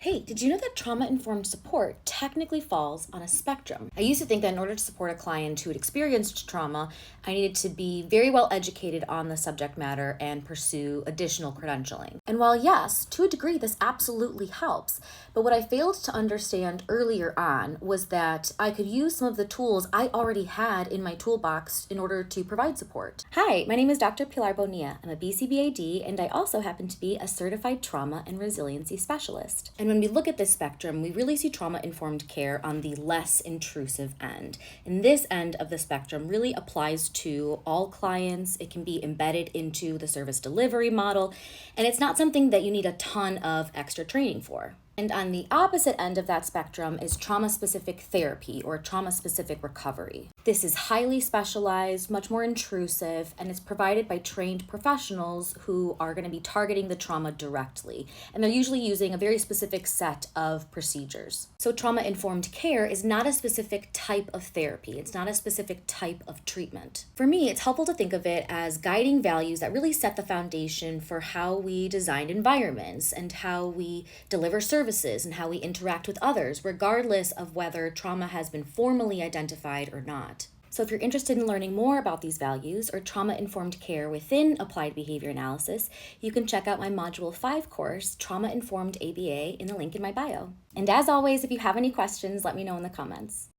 Hey, did you know that trauma-informed support technically falls on a spectrum? I used to think that in order to support a client who had experienced trauma, I needed to be very well educated on the subject matter and pursue additional credentialing. And while yes, to a degree this absolutely helps, but what I failed to understand earlier on was that I could use some of the tools I already had in my toolbox in order to provide support. Hi, my name is Dr. Pilar Bonilla. I'm a BCBAD and I also happen to be a certified trauma and resiliency specialist. And when we look at this spectrum, we really see trauma-informed care on the less intrusive end. And this end of the spectrum really applies to all clients. It can be embedded into the service delivery model, and it's not something that you need a ton of extra training for. And on the opposite end of that spectrum is trauma-specific therapy or trauma-specific recovery. This is highly specialized, much more intrusive, and it's provided by trained professionals who are going to be targeting the trauma directly. And they're usually using a very specific set of procedures. So trauma-informed care is not a specific type of therapy. It's not a specific type of treatment. For me, it's helpful to think of it as guiding values that really set the foundation for how we design environments and how we deliver services and how we interact with others, regardless of whether trauma has been formally identified or not. So if you're interested in learning more about these values or trauma-informed care within applied behavior analysis, you can check out my Module 5 course, Trauma-Informed ABA, in the link in my bio. And as always, if you have any questions, let me know in the comments.